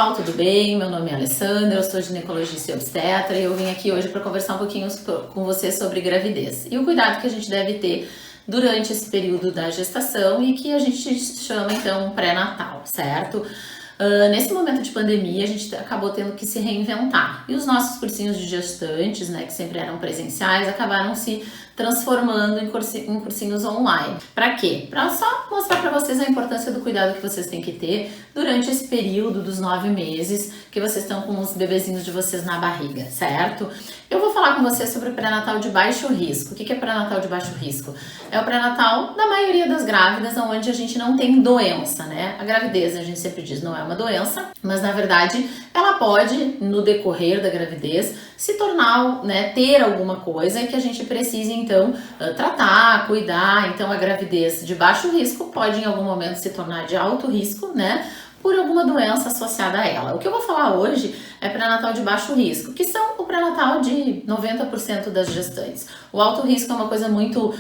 pessoal, tudo bem? Meu nome é Alessandra, eu sou ginecologista e obstetra e eu vim aqui hoje para conversar um pouquinho com você sobre gravidez e o cuidado que a gente deve ter durante esse período da gestação e que a gente chama então pré-natal, certo? Nesse momento de pandemia, a gente acabou tendo que se reinventar e os nossos cursinhos de gestantes, né, que sempre eram presenciais, acabaram se transformando em cursinhos online. Para quê? Para só mostrar para vocês a importância do cuidado que vocês têm que ter durante esse período dos 9 meses que vocês estão com os bebezinhos de vocês na barriga, certo? Eu vou falar com vocês sobre o pré-natal de baixo risco. O que é pré-natal de baixo risco? É o pré-natal da maioria das grávidas, onde a gente não tem doença, né? A gravidez, a gente sempre diz, não é uma doença, mas na verdade ela pode, no decorrer da gravidez, se tornar, né, ter alguma coisa que a gente precise então tratar, cuidar. Então a gravidez de baixo risco pode em algum momento se tornar de alto risco, né, por alguma doença associada a ela. O que eu vou falar hoje é pré-natal de baixo risco, que são o pré-natal de 90% das gestantes. O alto risco é uma coisa muito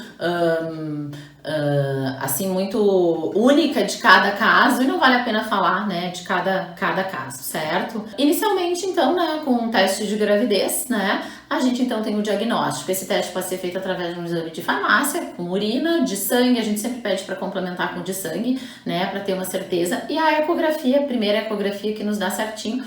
assim, muito única de cada caso e não vale a pena falar, né, de cada caso, certo? Inicialmente, então, né, com um teste de gravidez, né, a gente então tem o diagnóstico. Esse teste pode ser feito através de um exame de farmácia, com urina, de sangue, a gente sempre pede para complementar com de sangue, né, para ter uma certeza. E a ecografia, a primeira ecografia que nos dá certinho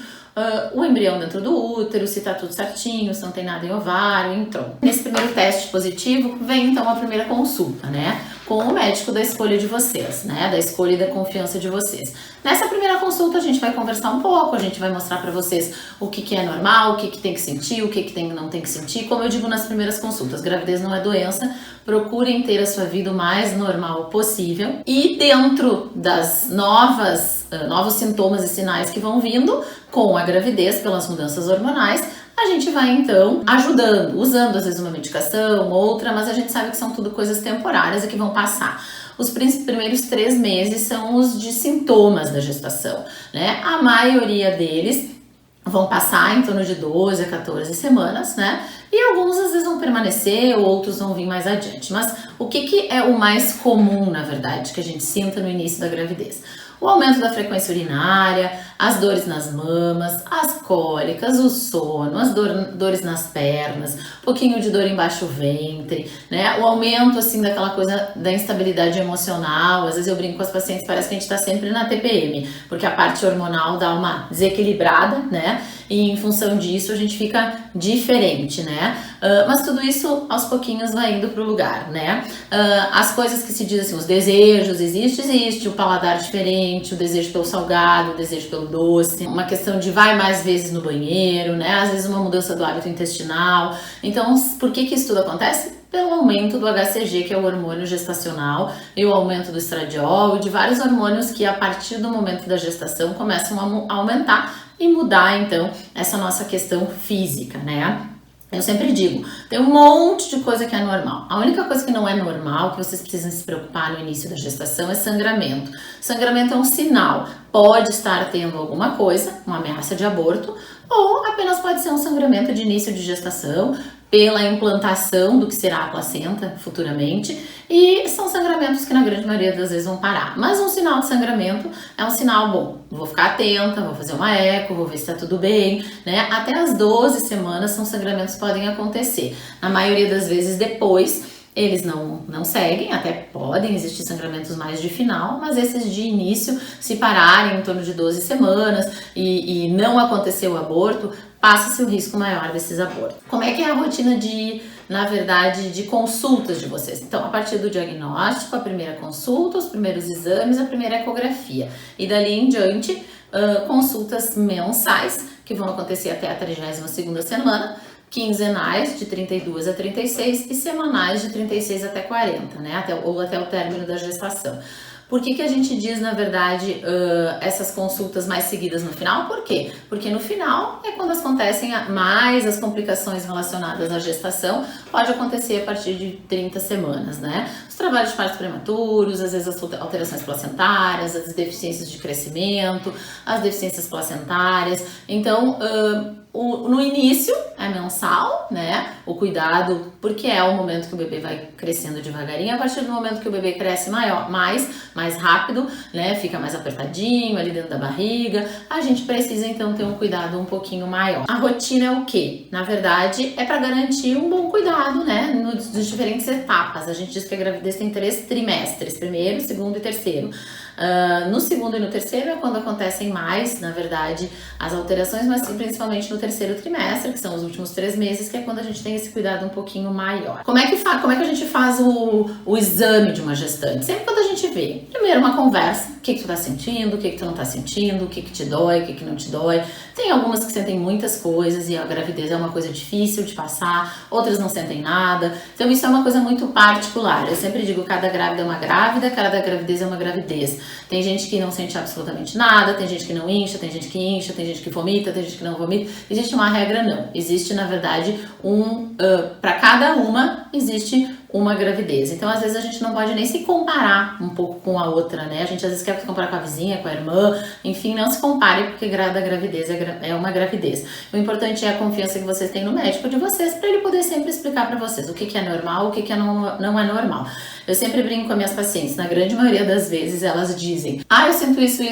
o embrião dentro do útero, se tá tudo certinho, se não tem nada em ovário, em tronco. Nesse primeiro teste positivo, vem então a primeira consulta, né, com o médico da escolha de vocês, né, da escolha e da confiança de vocês. Nessa primeira consulta a gente vai conversar um pouco, a gente vai mostrar para vocês o que é normal, o que tem que sentir, o que não tem que sentir. Como eu digo nas primeiras consultas, gravidez não é doença, procurem ter a sua vida o mais normal possível. E dentro das novos sintomas e sinais que vão vindo com a gravidez pelas mudanças hormonais, a gente vai então ajudando, usando às vezes uma medicação, outra, mas a gente sabe que são tudo coisas temporárias e que vão passar. Os primeiros 3 meses são os de sintomas da gestação, né? A maioria deles vão passar em torno de 12 a 14 semanas, né? E alguns às vezes vão permanecer, outros vão vir mais adiante. Mas o que é o mais comum, na verdade, que a gente sinta no início da gravidez? O aumento da frequência urinária, as dores nas mamas, as cólicas, o sono, as dores nas pernas, um pouquinho de dor embaixo do ventre, né? O aumento, assim, daquela coisa da instabilidade emocional. Às vezes eu brinco com as pacientes, parece que a gente tá sempre na TPM, porque a parte hormonal dá uma desequilibrada, né? E em função disso a gente fica diferente, né? Mas tudo isso aos pouquinhos vai indo pro lugar, né? As coisas que se diz assim, os desejos, existe o paladar diferente, o desejo pelo salgado, o desejo pelo doce, uma questão de vai mais vezes no banheiro, né? Às vezes uma mudança do hábito intestinal. Então, por que isso tudo acontece? Pelo aumento do HCG, que é o hormônio gestacional, e o aumento do estradiol e de vários hormônios que a partir do momento da gestação começam a aumentar e mudar então essa nossa questão física, né? Eu sempre digo, tem um monte de coisa que é normal. A única coisa que não é normal, que vocês precisam se preocupar no início da gestação, é sangramento. Sangramento é um sinal. Pode estar tendo alguma coisa, uma ameaça de aborto, ou apenas pode ser um sangramento de início de gestação, pela implantação do que será a placenta futuramente, e são sangramentos que na grande maioria das vezes vão parar. Mas um sinal de sangramento é um sinal bom. Vou ficar atenta, vou fazer uma eco, vou ver se tá tudo bem, né? Até as 12 semanas são sangramentos que podem acontecer. Na maioria das vezes depois, eles não seguem, até podem existir sangramentos mais de final, mas esses de início, se pararem em torno de 12 semanas e não acontecer o aborto, passa-se o risco maior desses abortos. Como é que é a rotina na verdade, de consultas de vocês? Então, a partir do diagnóstico, a primeira consulta, os primeiros exames, a primeira ecografia. E dali em diante, consultas mensais, que vão acontecer até a 32ª semana, quinzenais de 32 a 36 e semanais de 36 até 40, né? Até o término da gestação. Por que a gente diz, na verdade, essas consultas mais seguidas no final? Por quê? Porque no final é quando acontecem mais as complicações relacionadas à gestação, pode acontecer a partir de 30 semanas, né? Os trabalhos de partos prematuros, às vezes as alterações placentárias, as deficiências de crescimento, as deficiências placentárias. Então, No início é mensal, né? O cuidado, porque é o momento que o bebê vai crescendo devagarinho. A partir do momento que o bebê cresce mais rápido, né? Fica mais apertadinho ali dentro da barriga. A gente precisa então ter um cuidado um pouquinho maior. A rotina é o quê? Na verdade, é para garantir um bom cuidado, né? Nas diferentes etapas. A gente diz que a gravidez tem 3 trimestres: primeiro, segundo e terceiro. No segundo e no terceiro é quando acontecem mais, na verdade, as alterações, mas principalmente no terceiro trimestre, que são os últimos 3 meses, que é quando a gente tem esse cuidado um pouquinho maior. Como é que a gente faz o exame de uma gestante? Sempre quando a gente vê, primeiro uma conversa, o que tu tá sentindo, o que tu não tá sentindo, o que te dói, o que não te dói. Tem algumas que sentem muitas coisas e a gravidez é uma coisa difícil de passar, outras não sentem nada. Então isso é uma coisa muito particular. Eu sempre digo, cada grávida é uma grávida, cada gravidez é uma gravidez. Tem gente que não sente absolutamente nada, tem gente que não incha, tem gente que vomita, tem gente que não vomita. Existe uma regra? Não. Existe, na verdade, para cada uma existe uma gravidez. Então, às vezes, a gente não pode nem se comparar um pouco com a outra, né? A gente, às vezes, quer se comparar com a vizinha, com a irmã, enfim, não se compare, porque cada gravidez é uma gravidez. O importante é a confiança que vocês têm no médico de vocês, para ele poder sempre explicar para vocês o que é normal, o que não é normal. Eu sempre brinco com as minhas pacientes, na grande maioria das vezes, elas dizem, eu sinto isso,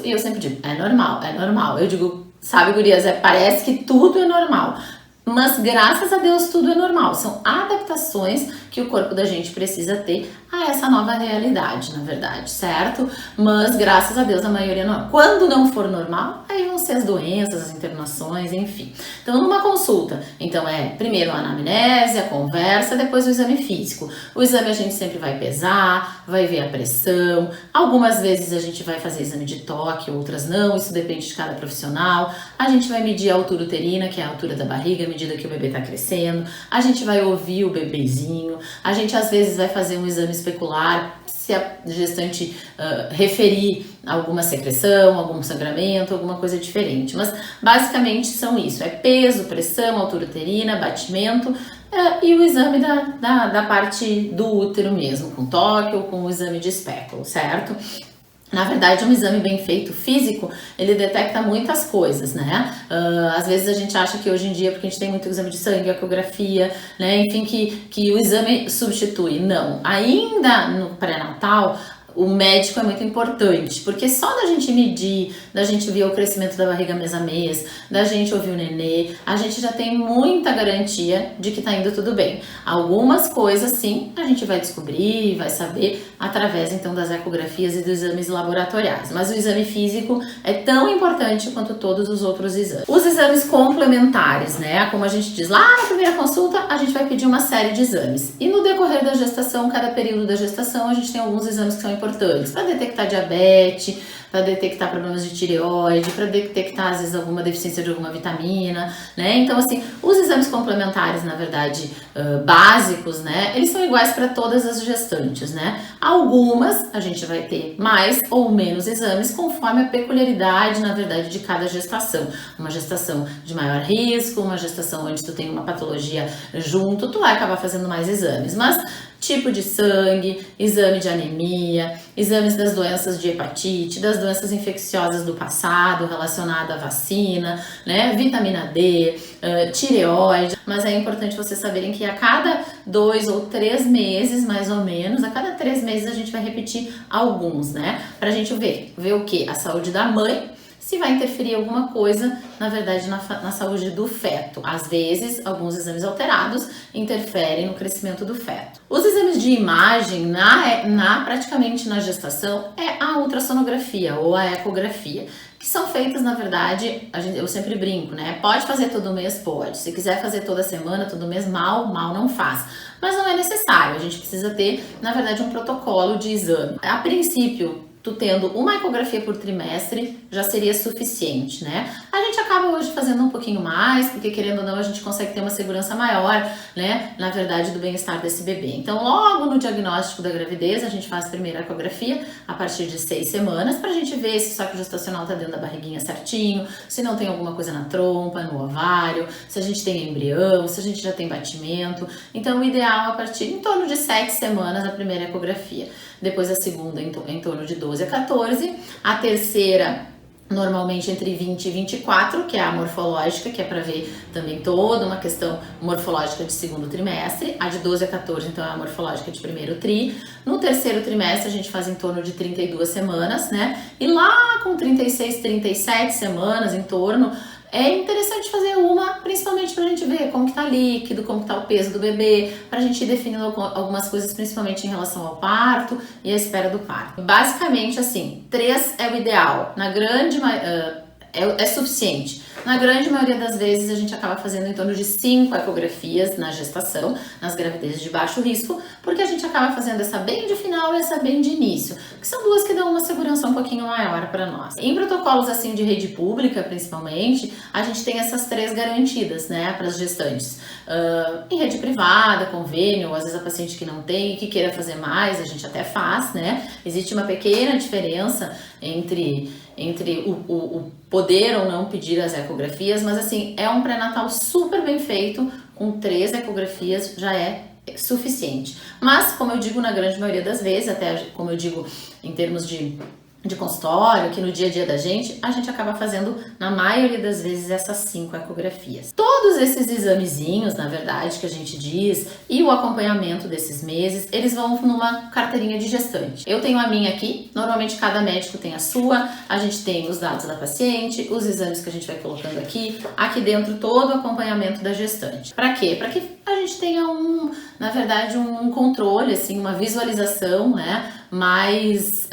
e eu sempre digo, é normal. Eu digo, sabe, gurias, parece que tudo é normal. Mas graças a Deus tudo é normal, são adaptações que o corpo da gente precisa ter a essa nova realidade, na verdade, certo? Mas graças a Deus a maioria não. Quando não for normal, aí vão ser as doenças, as internações, enfim. Então numa consulta, então primeiro a anamnese, a conversa, depois o exame físico. O exame a gente sempre vai pesar, vai ver a pressão, algumas vezes a gente vai fazer exame de toque, outras não, isso depende de cada profissional. A gente vai medir a altura uterina, que é a altura da barriga, à medida que o bebê está crescendo. A gente vai ouvir o bebezinho. A gente às vezes vai fazer um exame especular, se a gestante referir alguma secreção, algum sangramento, alguma coisa diferente. Mas basicamente são isso, peso, pressão, altura uterina, batimento e o exame da parte do útero mesmo, com toque ou com o exame de espéculo, certo? Na verdade, um exame bem feito físico, ele detecta muitas coisas, né? Às vezes a gente acha que hoje em dia, porque a gente tem muito exame de sangue, ecografia, né? Enfim, que o exame substitui. Não. Ainda no pré-natal, o médico é muito importante, porque só da gente medir, da gente ver o crescimento da barriga mês a mês, da gente ouvir o nenê, a gente já tem muita garantia de que tá indo tudo bem. Algumas coisas, sim, a gente vai descobrir, vai saber através, então, das ecografias e dos exames laboratoriais. Mas o exame físico é tão importante quanto todos os outros exames. Os exames complementares, né? Como a gente diz, lá na primeira consulta, a gente vai pedir uma série de exames. E no decorrer da gestação, cada período da gestação, a gente tem alguns exames que são importantes para detectar diabetes, para detectar problemas de tireoide, para detectar às vezes alguma deficiência de alguma vitamina, né? Então assim, os exames complementares, na verdade, básicos, né? Eles são iguais para todas as gestantes, né? Algumas a gente vai ter mais ou menos exames conforme a peculiaridade, na verdade, de cada gestação. Uma gestação de maior risco, uma gestação onde tu tem uma patologia junto, tu vai acabar fazendo mais exames, mas tipo de sangue, exame de anemia, exames das doenças de hepatite, das doenças infecciosas do passado relacionada à vacina, né, vitamina D, tireoide. Mas é importante vocês saberem que a cada 2 ou 3 meses, mais ou menos, a cada 3 meses a gente vai repetir alguns, né, pra gente ver o que? A saúde da mãe, se vai interferir alguma coisa, na verdade, na saúde do feto. Às vezes, alguns exames alterados interferem no crescimento do feto. Os exames de imagem, praticamente na gestação, é a ultrassonografia ou a ecografia, que são feitas, na verdade, eu sempre brinco, né? Pode fazer todo mês? Pode. Se quiser fazer toda semana, todo mês, mal não faz. Mas não é necessário, a gente precisa ter, na verdade, um protocolo de exame. A princípio, tu tendo uma ecografia por trimestre já seria suficiente, né? A gente acaba hoje fazendo um pouquinho mais, porque querendo ou não a gente consegue ter uma segurança maior, né? Na verdade, do bem-estar desse bebê. Então, logo no diagnóstico da gravidez, a gente faz a primeira ecografia a partir de 6 semanas, pra gente ver se o saco gestacional tá dentro da barriguinha certinho, se não tem alguma coisa na trompa, no ovário, se a gente tem embrião, se a gente já tem batimento. Então, o ideal é a partir em torno de 7 semanas a primeira ecografia. Depois a segunda em torno de 12 a 14, a terceira normalmente entre 20 e 24, que é a morfológica, que é para ver também toda uma questão morfológica de segundo trimestre. A de 12 a 14, então, é a morfológica de primeiro tri. No terceiro trimestre, a gente faz em torno de 32 semanas, né? E lá com 36, 37 semanas em torno, é interessante fazer uma, principalmente pra gente ver como que tá líquido, como que tá o peso do bebê, pra gente ir definindo algumas coisas, principalmente em relação ao parto e à espera do parto. Basicamente, assim, 3 é o ideal. Na grande é suficiente. Na grande maioria das vezes a gente acaba fazendo em torno de 5 ecografias na gestação, nas gravidezes de baixo risco, porque a gente acaba fazendo essa bem de final e essa bem de início, que são duas que dão uma segurança um pouquinho maior para nós. Em protocolos assim de rede pública, principalmente, a gente tem essas 3 garantidas, né, para as gestantes. Em rede privada, convênio, ou às vezes a paciente que não tem, que queira fazer mais, a gente até faz, né? Existe uma pequena diferença entre o poder ou não pedir as ecografias, mas assim, é um pré-natal super bem feito, com 3 ecografias já é suficiente. Mas, como eu digo na grande maioria das vezes, até como eu digo em termos de consultório, que no dia a dia da gente, a gente acaba fazendo, na maioria das vezes, essas 5 ecografias. Todos esses examezinhos, na verdade, que a gente diz, e o acompanhamento desses meses, eles vão numa carteirinha de gestante. Eu tenho a minha aqui, normalmente cada médico tem a sua, a gente tem os dados da paciente, os exames que a gente vai colocando aqui dentro todo o acompanhamento da gestante. Para quê? Para que a gente tenha na verdade, um controle, assim, uma visualização, né? Mas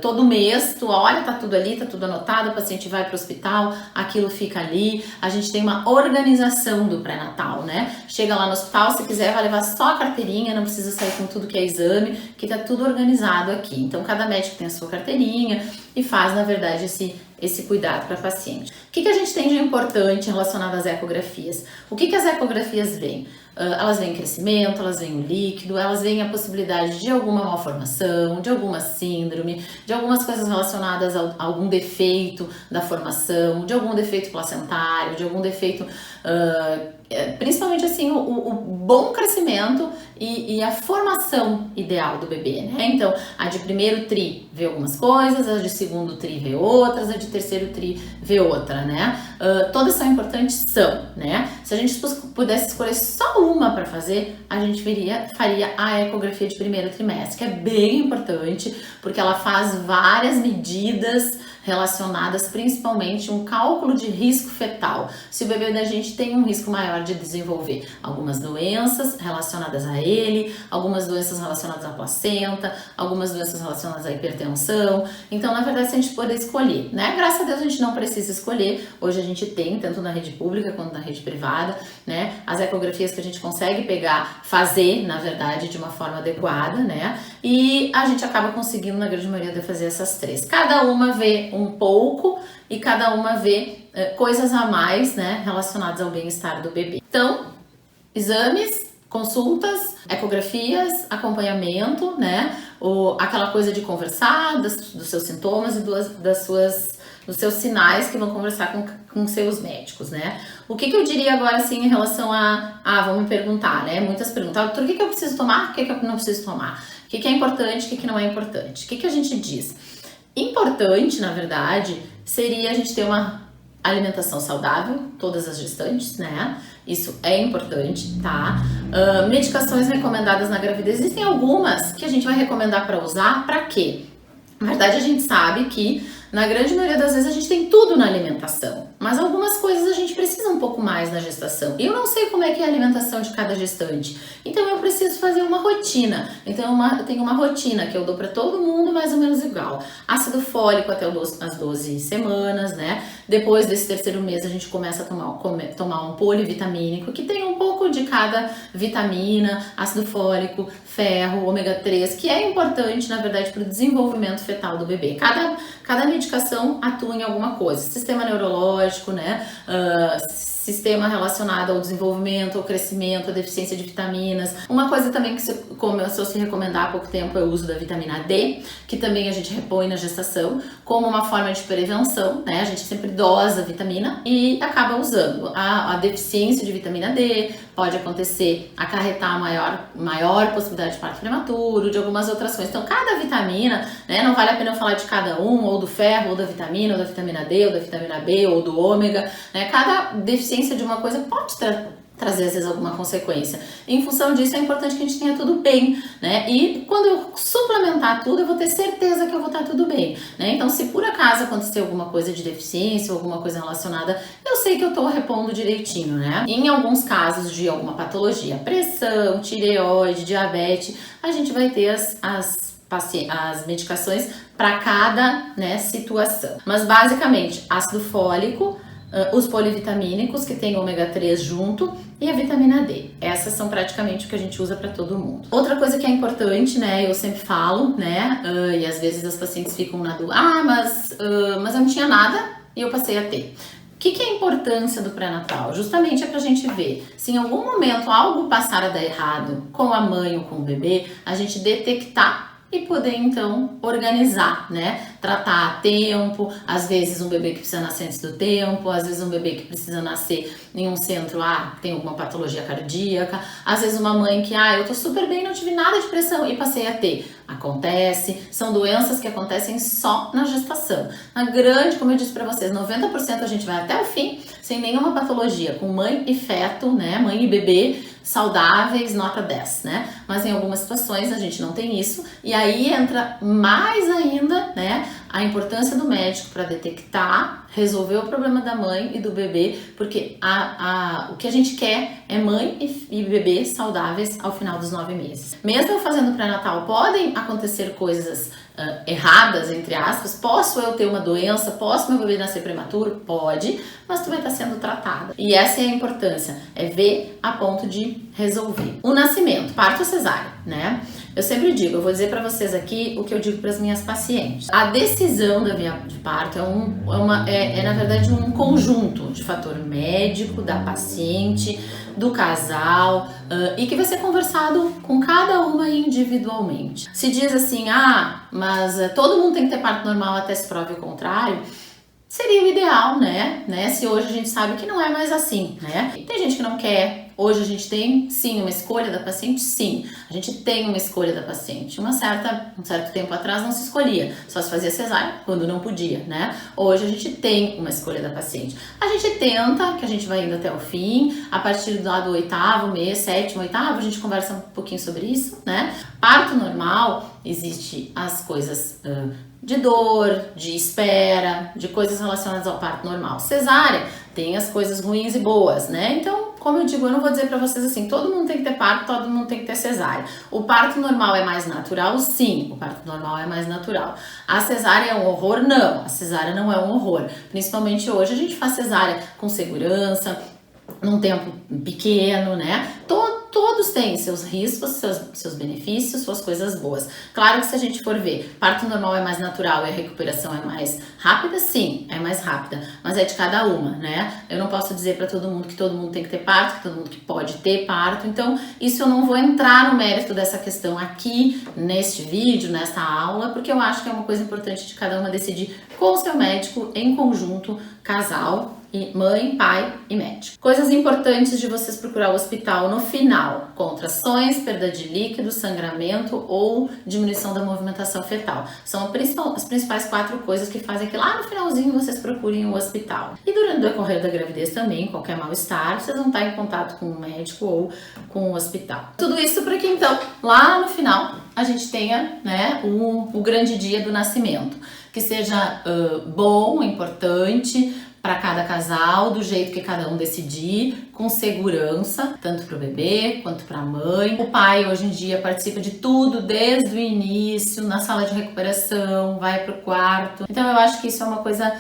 todo mês, tu olha, tá tudo ali, tá tudo anotado, o paciente vai para o hospital, aquilo fica ali, a gente tem uma organização do pré-natal, né? Chega lá no hospital, se quiser, vai levar só a carteirinha, não precisa sair com tudo que é exame, que tá tudo organizado aqui. Então, cada médico tem a sua carteirinha e faz, na verdade, esse cuidado para a paciente. O que a gente tem de importante relacionado às ecografias? O que as ecografias veem? Elas veem crescimento, elas veem o líquido, elas veem a possibilidade de alguma malformação, de alguma síndrome, de algumas coisas relacionadas a algum defeito da formação, de algum defeito placentário, de algum defeito, principalmente assim, o bom crescimento e a formação ideal do bebê, né? Então, a de primeiro tri vê algumas coisas, a de segundo tri vê outras, a de terceiro tri vê outra, né? Todas são importantes, né? Se a gente pudesse escolher só uma para fazer, a gente faria a ecografia de primeiro trimestre, que é bem importante, porque ela faz várias medidas relacionadas principalmente um cálculo de risco fetal. Se o bebê da gente tem um risco maior de desenvolver algumas doenças relacionadas a ele, algumas doenças relacionadas à placenta, algumas doenças relacionadas à hipertensão. Então, na verdade, se a gente puder escolher, né? Graças a Deus a gente não precisa escolher. Hoje a gente tem, tanto na rede pública quanto na rede privada, né? As ecografias que a gente consegue fazer, na verdade, de uma forma adequada, né? E a gente acaba conseguindo, na grande maioria, de fazer essas 3. Cada uma vê um pouco e cada uma vê coisas a mais, né, relacionadas ao bem-estar do bebê. Então, exames, consultas, ecografias, acompanhamento, né, aquela coisa de conversar dos seus sintomas e dos seus sinais que vão conversar com seus médicos, né. O que eu diria agora, assim, em relação vão me perguntar, né, muitas perguntam, doutor, o que eu preciso tomar, o que eu não preciso tomar? O que é importante, o que não é importante? O que a gente diz? Importante, na verdade, seria a gente ter uma alimentação saudável, todas as gestantes, né? Isso é importante, tá? Medicações recomendadas na gravidez, existem algumas que a gente vai recomendar para usar, para quê? Na verdade, a gente sabe que, na grande maioria das vezes, a gente tem tudo na alimentação, mas algumas coisas a gente precisa um pouco mais na gestação. Eu não sei como é que é a alimentação de cada gestante, então eu preciso fazer uma rotina. Então, eu tenho uma rotina que eu dou para todo mundo mais ou menos igual. Ácido fólico até as 12 semanas, né? Depois desse terceiro mês, a gente começa a tomar um polivitamínico, que tem um pouco de cada vitamina, ácido fólico, ferro, ômega 3, que é importante, na verdade, para o desenvolvimento fetal do bebê. Cada medicação atua em alguma coisa, sistema neurológico, né? sistema relacionado ao desenvolvimento, ao crescimento, à deficiência de vitaminas. Uma coisa também que começou a se recomendar há pouco tempo é o uso da vitamina D, que também a gente repõe na gestação, como uma forma de prevenção, né? A gente sempre dosa a vitamina e acaba usando. A deficiência de vitamina D pode acontecer, acarretar maior possibilidade de parto prematuro, de algumas outras coisas. Então, cada vitamina, né? Não vale a pena eu falar de cada um, ou do ferro, ou da vitamina, ou da vitamina D, ou da vitamina B, ou do ômega, né? Cada deficiência de uma coisa pode trazer às vezes alguma consequência. Em função disso é importante que a gente tenha tudo bem, né? E quando eu suplementar tudo, eu vou ter certeza que eu vou estar tudo bem, né? Então, se por acaso acontecer alguma coisa de deficiência ou alguma coisa relacionada, eu sei que eu tô repondo direitinho, né? Em alguns casos de alguma patologia, pressão, tireoide, diabetes, a gente vai ter as medicações para cada, né, situação. Mas basicamente, ácido fólico, os polivitamínicos, que tem ômega 3 junto, e a vitamina D. Essas são praticamente o que a gente usa para todo mundo. Outra coisa que é importante, né, eu sempre falo, né, e às vezes as pacientes ficam na dúvida, mas eu não tinha nada e eu passei a ter. O que é a importância do pré-natal? Justamente é pra gente ver se em algum momento algo passar a dar errado com a mãe ou com o bebê, a gente detectar e poder então organizar, né? Tratar a tempo, às vezes um bebê que precisa nascer antes do tempo, às vezes um bebê que precisa nascer em um centro, tem alguma patologia cardíaca, às vezes uma mãe que, eu tô super bem, não tive nada de pressão e passei a ter. Acontece, são doenças que acontecem só na gestação. Na grande, como eu disse pra vocês, 90% a gente vai até o fim sem nenhuma patologia, com mãe e feto, né? Mãe e bebê saudáveis, nota 10, né? Mas em algumas situações a gente não tem isso, e aí entra mais ainda, né, a importância do médico para detectar, resolver o problema da mãe e do bebê, porque o que a gente quer é mãe e bebê saudáveis ao final dos 9 meses. Mesmo eu fazendo pré-natal, podem acontecer coisas erradas, entre aspas. Posso eu ter uma doença? Posso meu bebê nascer prematuro? Pode, mas tu vai estar sendo tratada. E essa é a importância, é ver a ponto de resolver. O nascimento, parto ou cesárea, né? Eu sempre digo, eu vou dizer para vocês aqui o que eu digo para as minhas pacientes. A decisão da via de parto é na verdade um conjunto de fator médico, da paciente, do casal, e que vai ser conversado com cada uma individualmente. Se diz assim, mas todo mundo tem que ter parto normal até se prove o contrário, seria o ideal, né? Se hoje a gente sabe que não é mais assim, né? Tem gente que não quer. Hoje a gente tem, sim, uma escolha da paciente? Sim, a gente tem uma escolha da paciente. Um certo tempo atrás não se escolhia, só se fazia cesárea quando não podia, né? Hoje a gente tem uma escolha da paciente. A gente tenta, que a gente vai indo até o fim, a partir do 8º mês, 7º, 8º, a gente conversa um pouquinho sobre isso, né? Parto normal, existe as coisas de dor, de espera, de coisas relacionadas ao parto normal. Cesárea tem as coisas ruins e boas, né? Então, como eu digo, eu não vou dizer pra vocês assim, todo mundo tem que ter parto, todo mundo tem que ter cesárea. O parto normal é mais natural? Sim, o parto normal é mais natural. A cesárea é um horror? Não, a cesárea não é um horror. Principalmente hoje a gente faz cesárea com segurança, num tempo pequeno, né? Todos têm seus riscos, seus benefícios, suas coisas boas. Claro que se a gente for ver, parto normal é mais natural e a recuperação é mais rápida, sim, é mais rápida, mas é de cada uma, né? Eu não posso dizer para todo mundo que todo mundo tem que ter parto, que todo mundo que pode ter parto, então isso eu não vou entrar no mérito dessa questão aqui, neste vídeo, nesta aula, porque eu acho que é uma coisa importante de cada uma decidir com o seu médico, em conjunto, casal, e mãe, pai e médico. Coisas importantes de vocês procurar o hospital no final: contrações, perda de líquido, sangramento ou diminuição da movimentação fetal. São as principais 4 coisas que fazem que lá no finalzinho vocês procurem o hospital. E durante o decorrer da gravidez também, qualquer mal-estar, vocês vão estar em contato com o médico ou com o hospital. Tudo isso para que então, lá no final, a gente tenha, né, o grande dia do nascimento. Que seja bom, importante, para cada casal, do jeito que cada um decidir, com segurança, tanto para o bebê quanto para a mãe. O pai hoje em dia participa de tudo desde o início, na sala de recuperação, vai pro quarto. Então eu acho que isso é uma coisa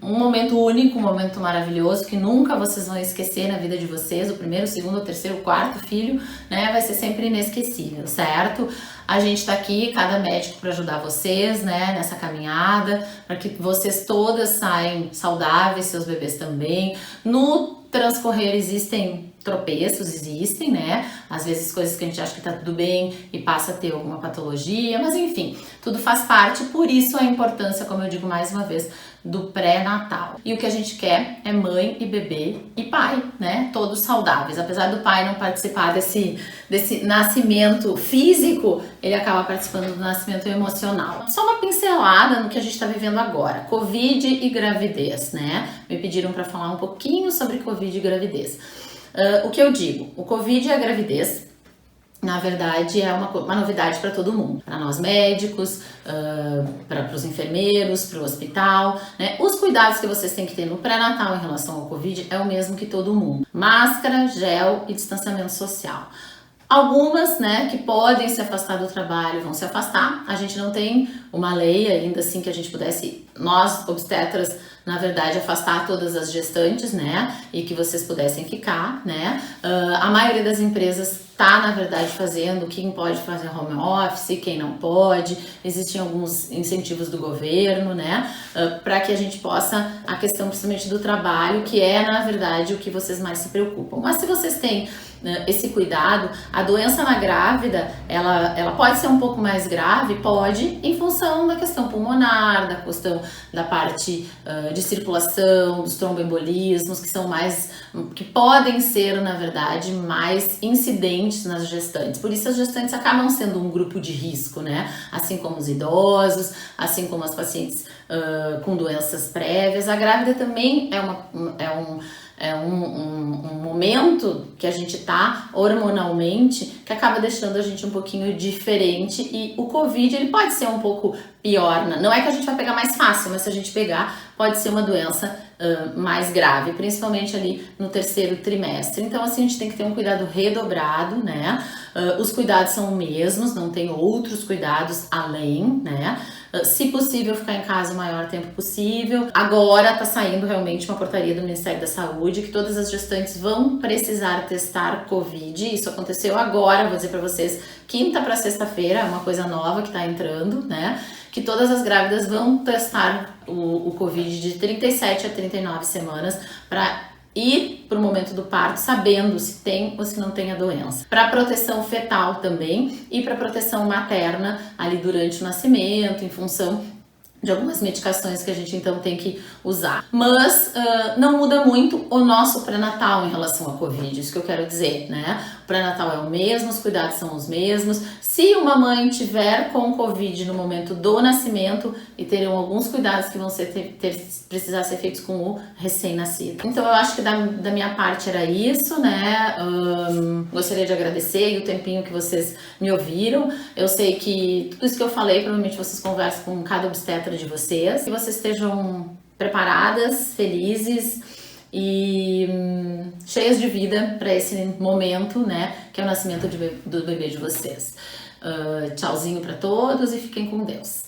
um momento único, um momento maravilhoso que nunca vocês vão esquecer na vida de vocês. O primeiro, o segundo, o terceiro, o quarto filho, né, vai ser sempre inesquecível, certo? A gente tá aqui, cada médico, para ajudar vocês, né, nessa caminhada, para que vocês todas saiam saudáveis, seus bebês também. No transcorrer existem tropeços, existem, né? Às vezes coisas que a gente acha que tá tudo bem e passa a ter alguma patologia, mas enfim, tudo faz parte, por isso a importância, como eu digo mais uma vez, do pré-natal. E o que a gente quer é mãe e bebê e pai, né? Todos saudáveis. Apesar do pai não participar desse nascimento físico, ele acaba participando do nascimento emocional. Só uma pincelada no que a gente está vivendo agora. Covid e gravidez, né? Me pediram para falar um pouquinho sobre Covid e gravidez. O que eu digo? O Covid e a gravidez, na verdade, é uma novidade para todo mundo, para nós médicos, para os enfermeiros, para o hospital, né? Os cuidados que vocês têm que ter no pré-natal em relação ao Covid é o mesmo que todo mundo: máscara, gel e distanciamento social. Algumas, né, que podem se afastar do trabalho vão se afastar. A gente não tem uma lei ainda assim que a gente pudesse, nós obstetras, na verdade, afastar todas as gestantes, né, e que vocês pudessem ficar, né. A maioria das empresas tá, na verdade, fazendo, quem pode fazer home office, quem não pode. Existem alguns incentivos do governo, né, para que a gente possa, a questão principalmente do trabalho, que é, na verdade, o que vocês mais se preocupam. Mas se vocês têm esse cuidado, a doença na grávida, ela pode ser um pouco mais grave, pode, em função da questão pulmonar, da questão da parte de circulação, dos tromboembolismos, que podem ser, na verdade, mais incidentes nas gestantes. Por isso as gestantes acabam sendo um grupo de risco, né? Assim como os idosos, assim como as pacientes com doenças prévias. A grávida também é um momento que a gente tá hormonalmente que acaba deixando a gente um pouquinho diferente, e o Covid ele pode ser um pouco pior, não é que a gente vai pegar mais fácil, mas se a gente pegar pode ser uma doença mais grave, principalmente ali no terceiro trimestre. Então assim, a gente tem que ter um cuidado redobrado, né? Os cuidados são os mesmos, não tem outros cuidados além, né? Se possível, ficar em casa o maior tempo possível. Agora tá saindo realmente uma portaria do Ministério da Saúde que todas as gestantes vão precisar testar Covid. Isso aconteceu agora, vou dizer para vocês, quinta para sexta-feira, é uma coisa nova que tá entrando, né? Que todas as grávidas vão testar o Covid de 37 a 39 semanas para ir para o momento do parto sabendo se tem ou se não tem a doença. Para proteção fetal também e para proteção materna ali durante o nascimento, em função de algumas medicações que a gente então tem que usar. Mas não muda muito o nosso pré-natal em relação ao Covid, isso que eu quero dizer, né? O pré-natal é o mesmo, os cuidados são os mesmos. Se uma mãe tiver com Covid no momento do nascimento, e terão alguns cuidados que vão precisar ser feitos com o recém-nascido. Então eu acho que da minha parte era isso, né? Gostaria de agradecer o tempinho que vocês me ouviram. Eu sei que tudo isso que eu falei, provavelmente vocês conversam com cada obstetra de vocês, que vocês estejam preparadas, felizes e cheias de vida para esse momento, né, que é o nascimento do bebê de vocês. Tchauzinho para todos e fiquem com Deus.